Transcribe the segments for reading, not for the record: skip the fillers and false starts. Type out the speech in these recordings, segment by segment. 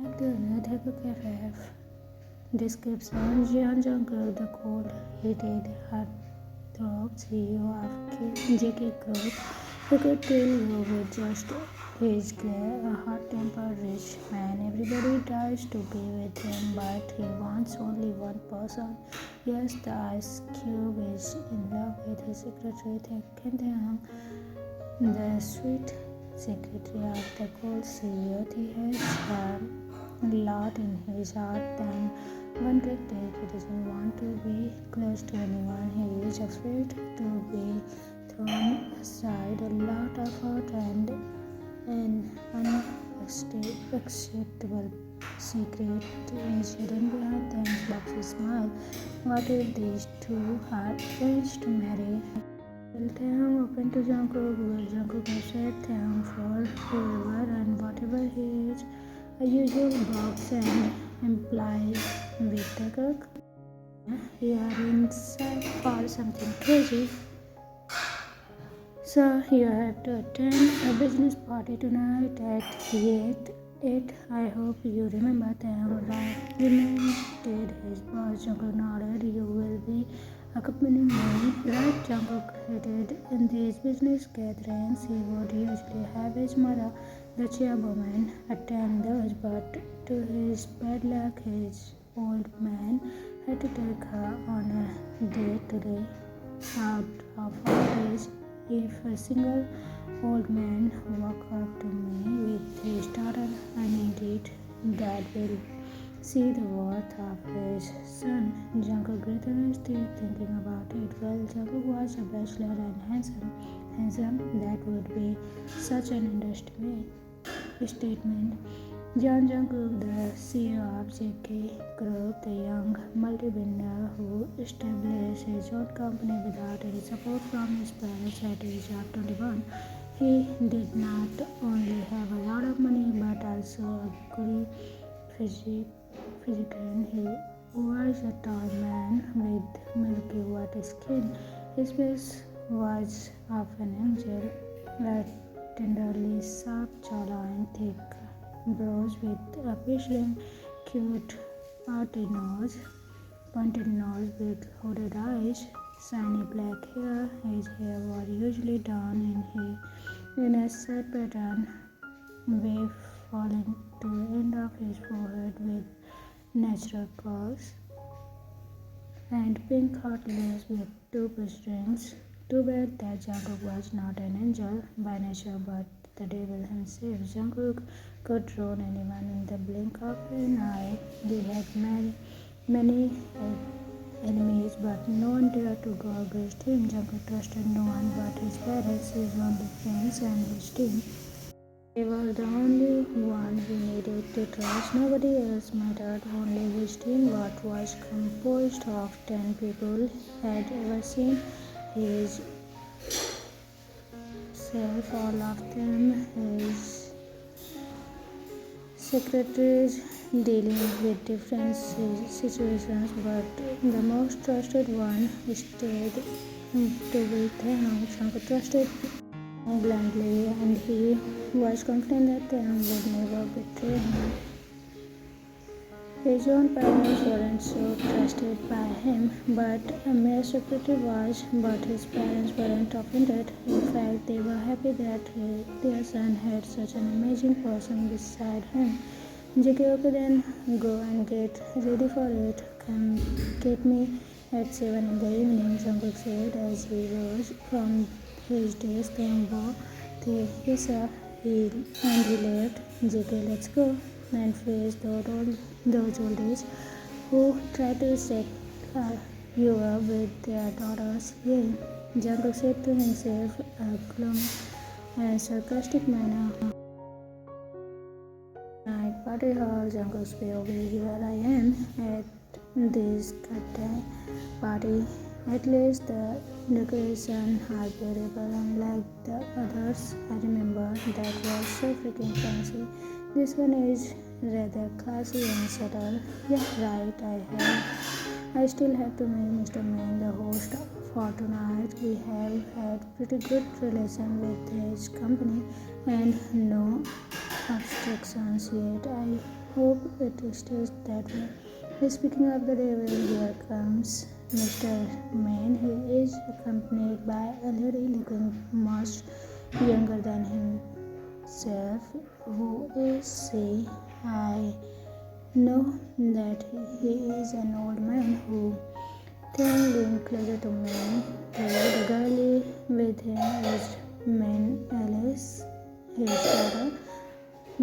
At the Taekook cafe, description Jungkook, the cold-hearted, heartthrob CEO of Jungkook, who could kill you with just his glare, a hot-tempered rich man. Everybody tries to be with him, but he wants only one person. Yes, the ice cube is in love with his secretary, Taehyung, the sweet secretary of the cold CEO. He has a lot in his heart than one can take. He doesn't want to be close to anyone. He is afraid to be thrown aside. A lot of hurt and an unacceptable secret is hidden behind them. Boxy smile. What if these two are arranged to marry? Will Taehyung open to Jungkook? Will Jungkook accept Taehyung for whoever and whatever he is? A usual box and implies with Taekook. You are inside for something crazy. So you have to attend a business party tonight at 8. I hope you remember Taehyung reminded his boss. Jungkook nodded. You will be accompanying me, right? Jungkook hated in these business gatherings. He would usually have his mother, the chairwoman, attend those, but to his bad luck, his old man had to take her on a date today. Out of all days, if a single old man walk up to me with his daughter, I need it. Dad will see the worth of his son. Jungkook gritted his teeth thinking about it. Well, Jungkook was a bachelor and handsome. That would be such an understatement. John Jungkook, the CEO of JK Group, the young multi-billionaire who established his own company without any support from his parents at the age of 21. He did not only have a lot of money but also a good physique. He was a tall man with milky white skin. His face was of an angel, a tenderly sharp jawline, thick brows with a bristling, cute, pointed nose with hooded eyes, shiny black hair. His hair was usually done in a side pattern, wave falling to the end of his forehead with natural curls, and pink hot lace with two strings. Too bad that Jungkook was not an angel by nature, but the devil himself. Jungkook could ruin anyone in the blink of an eye. He had many enemies, but no one dared to go against him. Jungkook trusted no one but his parents, his only friends, and his team. They were the only one he needed to trust. Nobody else mattered. Only his team, what was composed of 10 people, had ever seen his self. All of them his secretaries dealing with different situations, but the most trusted one stayed to be Taehyung. Jungkook trusted blindly, and he was confident that Taehyung would never betray him. His own parents weren't so trusted by him, but a mere secretary was. But his parents weren't offended. In fact, they were happy that their son had such an amazing person beside him. JK, okay then, go and get ready for it. Come get me at 7 in the evening, Jungkook said as he rose from his desk and bowed. Yes sir, and he left. JK, let's go and face those old days who try to set you up with their daughters. Yeah, Jungkook said to himself, a glum and sarcastic manner. Night party hall, Jungkook's POV. Here I am at this goddamn party. At least the decorations are beautiful, unlike the others I remember that was so freaking fancy. This one is rather classy and subtle. Yeah, right, I still have to meet Mr. Main, the host for tonight. We have had pretty good relation with his company and no obstructions yet. I hope it stays that way. Speaking of the devil, here comes Mr. Man. He is accompanied by a lady looking much younger than himself. Who is she? I know that he is an old man who then leaned closer to me. The girl with him is man Alice, his daughter.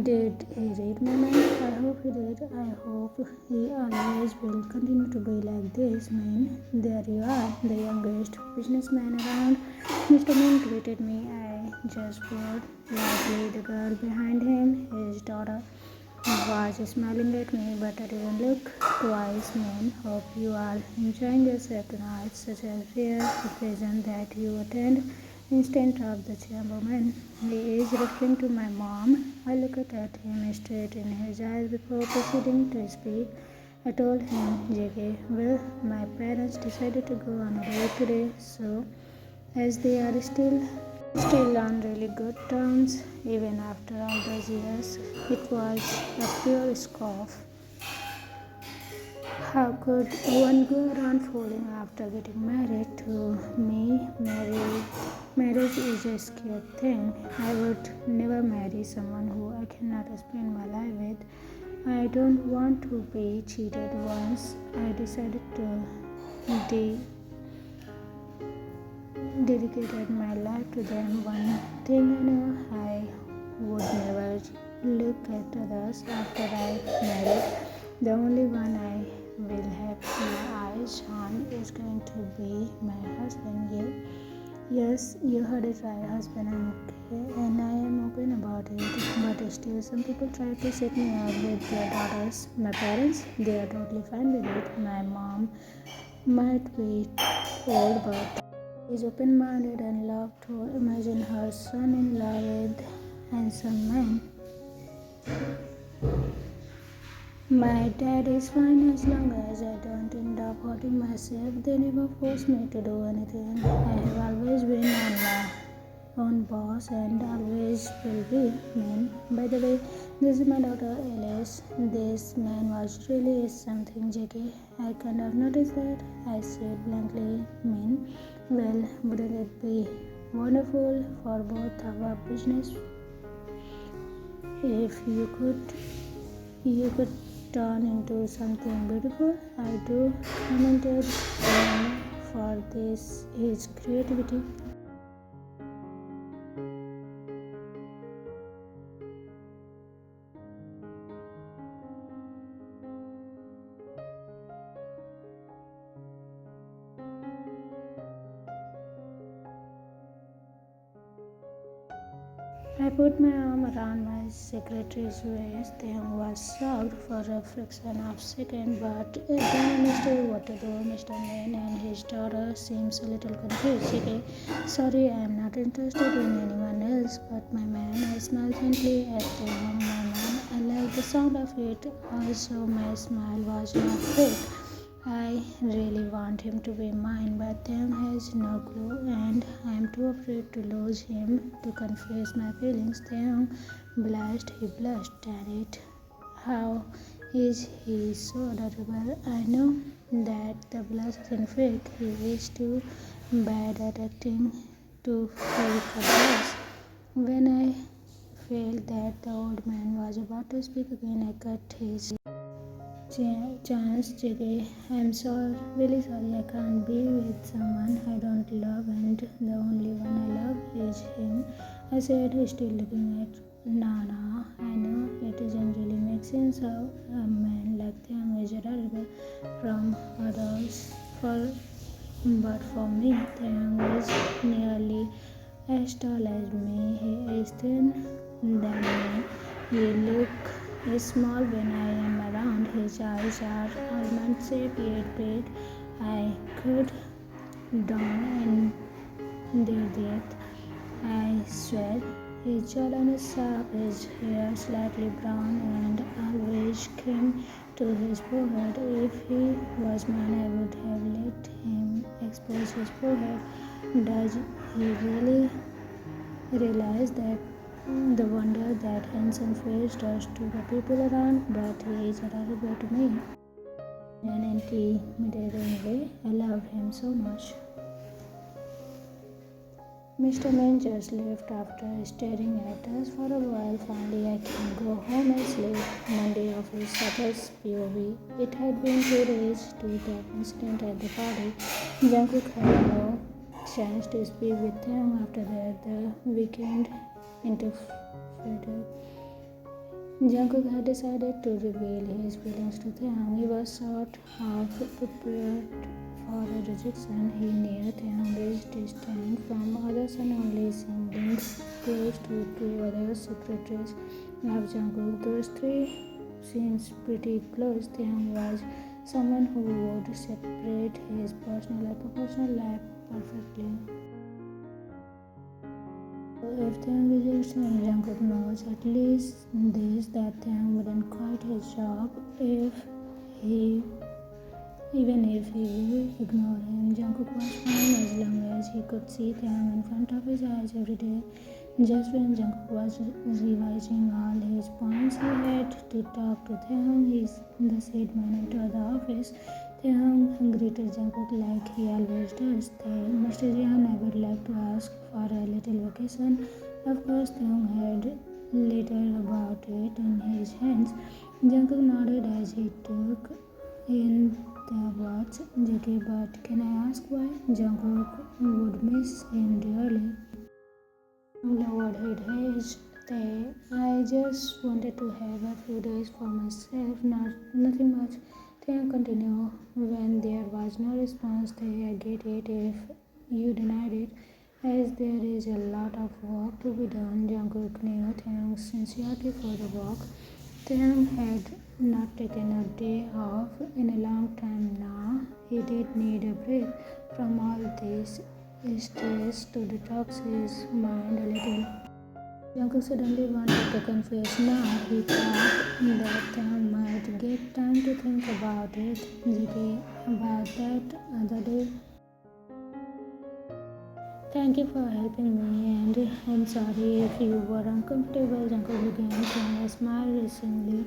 Did he read my mind? I hope he did. I hope he always will continue to be like this, man. There you are, the youngest businessman around. Mr. Moon greeted me. I just poured lightly. The girl behind him, his daughter, was smiling at me, but I didn't look twice, man. Hope you are enjoying yourself tonight. Such a rare occasion that you attend instead of the chairwoman. He is referring to my mom. I looked at him straight in his eyes before proceeding to speak. I told him, JK, well, my parents decided to go on a date today, so as they are still on really good terms, even after all those years, it was a pure scoff. How could one go around falling after getting married? To me, marriage is a scared thing. I would never marry someone who I cannot spend my life with. I don't want to be cheated. Once I decided to dedicated my life to them. One thing I know, I would never look at others after I married. The only one I will have my eyes on is going to be my husband. Yeah. Yes, you heard it right, husband. I'm okay, and I am open about it. But still, some people try to set me up with their daughters. My parents, they are totally fine with it. My mom might be old, but is open-minded and love to imagine her son-in-law with handsome man. My dad is fine as long as I don't end up hurting myself. They never force me to do anything. I have always been on my own boss and always will be, man. By the way, this is my daughter Alice. This man was really something, JK. I kind of noticed that. I said blankly, man. Well, wouldn't it be wonderful for both our business if you could turn into something beautiful? I do commented him for this his creativity. I put my arm around my secretary's waist. Taehyung was shocked for a fraction of a second, but then understood what to do. Mr. Man and his daughter seems a little confused. Okay, sorry, I am not interested in anyone else but my man. I smiled gently at Taehyung. My man, I like the sound of it. Also, my smile was not fake. I really want him to be mine, but Taehyung has no clue, and I am too afraid to lose him to confess my feelings. Taehyung blushed. He blushed. Damn it! How is he so adorable? I know that the blush isn't fake. He is too bad at acting to fake a blush. When I felt that the old man was about to speak again, I cut his chance. JK, I'm sorry, really sorry. I can't be with someone I don't love, and the only one I love is him. I said, still looking at Nana. I know it doesn't really make sense how a man like them is adorable from others, but for me, Taehyung is nearly as tall as me. He is thin than me. He looks small when I am around. His eyes are almond shaped yet big. I could down in their depth. I swear. His jawline is sharp, his hair slightly brown, and always came to his forehead. If he was mine, I would have let him expose his forehead. Does he really realize that The wonder that handsome face does to the people around, but he is adorable to me. In an intimidating way, I love him so much. Mr. Man just left after staring at us for a while. Finally, I can go home and sleep. Monday office Sabbath's POV. It had been 2 days to the incident at the party. Jungkook had no chance to speak with him after that. The weekend interfered. Jungkook had decided to reveal his feelings to Taehyung. He was sort of prepared for a rejection. He knew Taehyung is distant from others and only seemingly close to two other secretaries of Jungkook. Those three seems pretty close. Taehyung was someone who would separate his personal and professional life perfectly. If Taehyung rejects him, Jungkook knows at least this, that Taehyung wouldn't quit his job even if he ignored him. Jungkook was fine as long as he could see Taehyung in front of his eyes every day. Just when Jungkook was revising all his points, he had to talk to Taehyung. The said man entered the office. Taehyung greeted Jungkook like he always does. Mr. Jian, I would like to ask for a little vacation. Of course, Taehyung had letter about it in his hands. Jungkook nodded as he took in the words, JK, but can I ask why? Jungkook would miss him dearly. Lowered his head. I just wanted to have a few days for myself, nothing much. Taehyung continued. When there was no response, I get it if you denied it, as there is a lot of work to be done. Jungkook knew Taehyung's sincerity for the work. Taehyung had not taken a day off in a long time now. He did need a break from all this stress to detox his mind a little. Jungkook suddenly wanted to confess now. He thought that Taehyung might get time to think about it. JK, about that other day. Thank you for helping me, and I'm sorry if you were uncomfortable. Jungkook began to smile recently.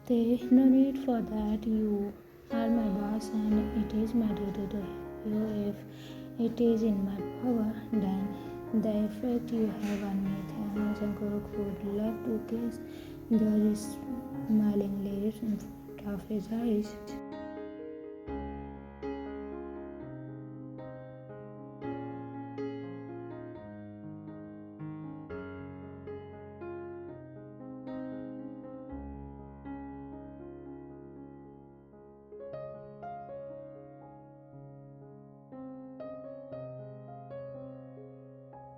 No need for that. You are my boss, and it is my duty to help you if it is in my power. Then the effect you have on me, Jungkook would love to kiss those smiling lips in front of his eyes.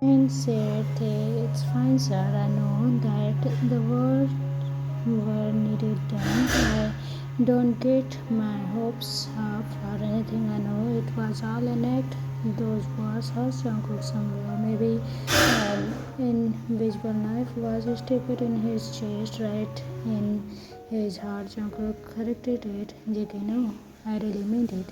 And said, it's fine, sir. I know that the words were needed done. I don't get my hopes up or anything. I know it was all an act. Those words hurt Jungkook somewhere. Maybe an invisible knife was stabbed in his chest, right in his heart. Jungkook corrected it. JK, no, I really meant it.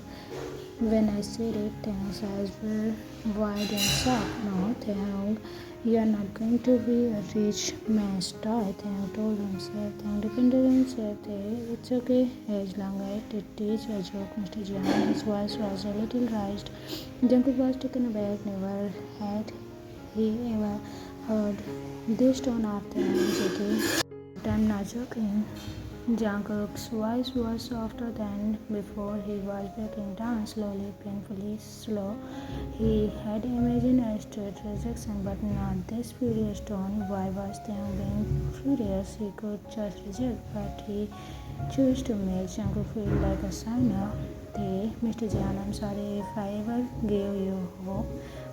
When I said it, Taehyung's eyes were wide and shocked. No, Taehyung, you are not going to be a rich man's toy, Taehyung told himself. Taehyung defended himself. It's okay as long as it is a joke, Mr. Jian. His voice was a little raised. Jungkook was taken aback. Never had he ever heard this tone of Taehyung. JK, but I'm not joking. Jungkook's voice was softer than before. He was breaking down slowly, painfully slow. He had imagined a straight rejection, but not this furious tone. Why was Taehyung being furious? He could just reject, but he chose to make Jungkook feel like a sinner. Mr. Jian, I'm sorry if I ever gave you hope,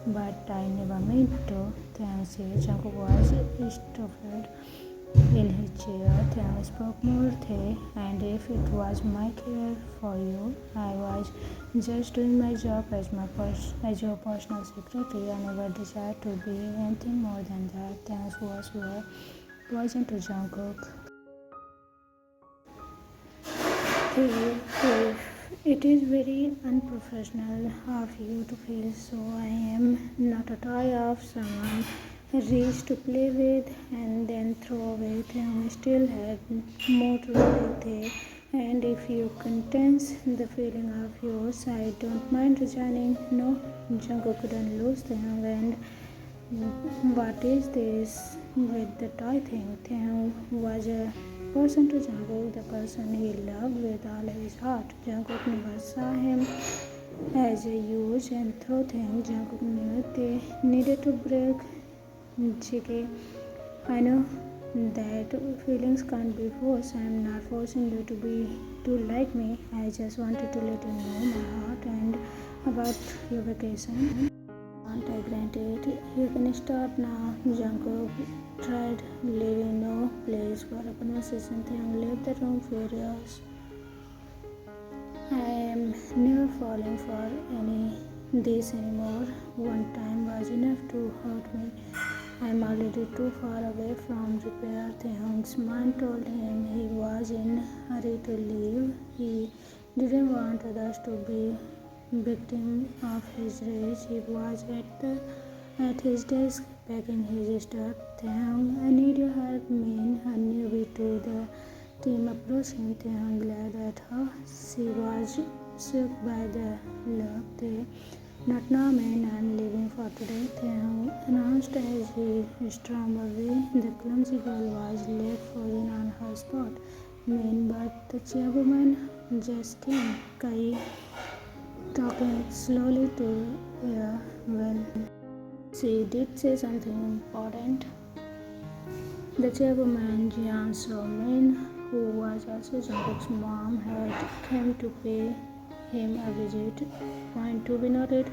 but I never meant to. Taehyung said. Jungkook was stuffed in his chair. Taehyung spoke more, and if it was my care for you, I was just doing my job as your personal secretary. I never desired to be anything more than that. Taehyung's words were poison to Jungkook. It is very unprofessional of you to feel so. I am not a toy of someone reach to play with and then throw away. Taehyung still had more to say. And if you contest the feeling of yours, I don't mind resigning. No, Jungkook couldn't lose Taehyung. And what is this with the toy thing? Taehyung was a person to Jungkook, the person he loved with all his heart. Jungkook never saw him as a huge and throw thing. Jungkook knew they needed to break JK. I know that feelings can't be forced. I'm not forcing you to like me. I just wanted to let you know my heart and about your vacation. I granted. You can start now. Jungkook tried, leaving no place for a conversation. Taehyung left the room furious. I am never falling for this anymore. One time was enough to hurt me. I am already too far away from repair. Taehyung's mind told him he was in a hurry to leave. He didn't want others to be victim of his rage. He was at his desk packing his stuff. Taehyung, I need your help. Mean a newbie to the team approached him. Taehyung glared at her. She was shook by the look. Not now, man. I'm leaving for today, Taehyung announced as he stormed away. The clumsy girl was left frozen on her spot. Man, but the chairwoman just came. Kai talking slowly to her. Well, she did say something important. The chairwoman, Jian So-min, who was also Jungkook's mom, had come to pay him a visit. Point to be noted.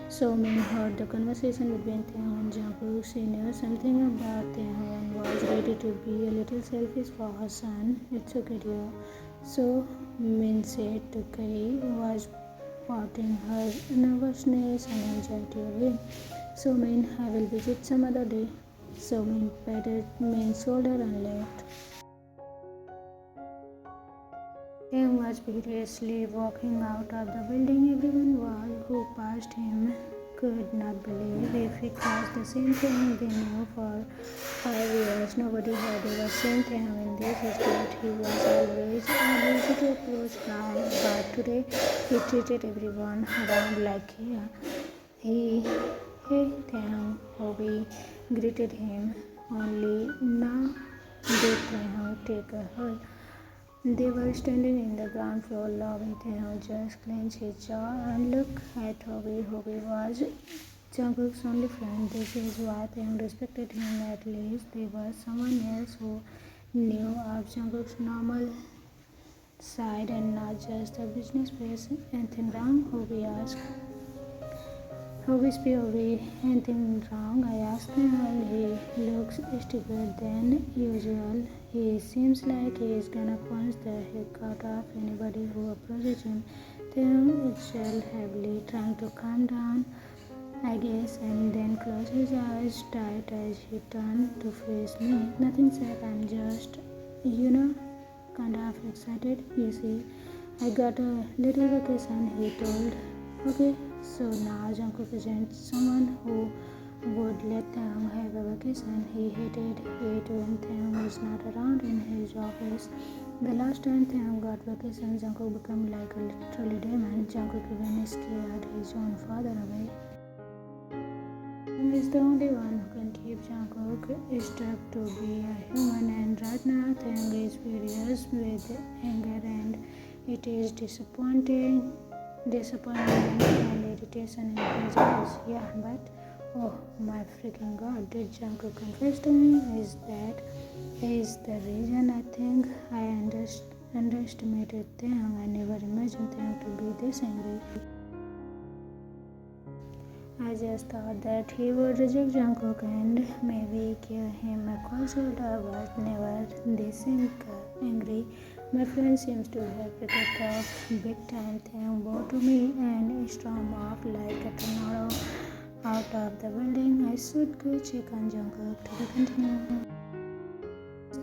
So-min heard the conversation between Taehyung and Jungkook. She knew something about Taehyung and was ready to be a little selfish for her son. It's okay, dear. So-min said to Kai, was patting her nervousness and anxiety away. So-min, I will visit some other day. So-min patted Min's shoulder and left. Taehyung was furiously walking out of the building. Everyone who passed him could not believe if it was the same thing they knew for 5 years. Nobody had ever seen Taehyung in this state. He was always easy to approach by, but today he treated everyone around like hey, Taehyung, Hobby greeted him. Only now did Taehyung take a hug. They were standing in the ground floor lobby. Taehyung just clenched his jaw and looked at Hobby. Hobby was Jungkook's only friend. This is why Taehyung respected him. At least there was someone else who knew of Jungkook's normal side and not just the business face. Anything wrong? Hobby asked. Hobby's POV, anything wrong? I asked him. Well, he looks stiffer than usual. He seems like he is gonna punch the heck out of anybody who approaches him. Taehyung exhaled heavily, trying to calm down, I guess, and then closed his eyes tight as he turned to face me. Nothing said. I'm just, kind of excited. You see, I got a little vacation, he told. Okay, so now Jungkook isn't someone who would let Taehyung have a vacation. He hated it when Taehyung was not around in his office. The last time Taehyung got vacation, Jungkook became like a literally demon. Jungkook even scared his own father away. Taehyung is the only one who can keep Jungkook stuck to be a human, and right now Taehyung is furious with anger, and it is disappointment and irritation in his eyes. Yeah, but oh my freaking god, did Jungkook confess to me? Is the reason I think I underestimated Taehyung. I never imagined Taehyung to be this angry. I just thought that he would reject Jungkook and maybe give him a cold shoulder, but never this angry. My friend seems to have picked up big time. Taehyung bowed to me and stormed off like a tornado out of the building. I should go check on Jungkook to be continued.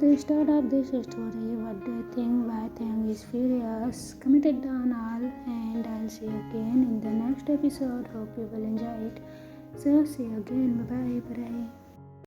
The start of this story. What do you think? Why Taehyung is furious? Comment it down all, and I'll see you again in the next episode. Hope you will enjoy it. So see you again. Bye bye.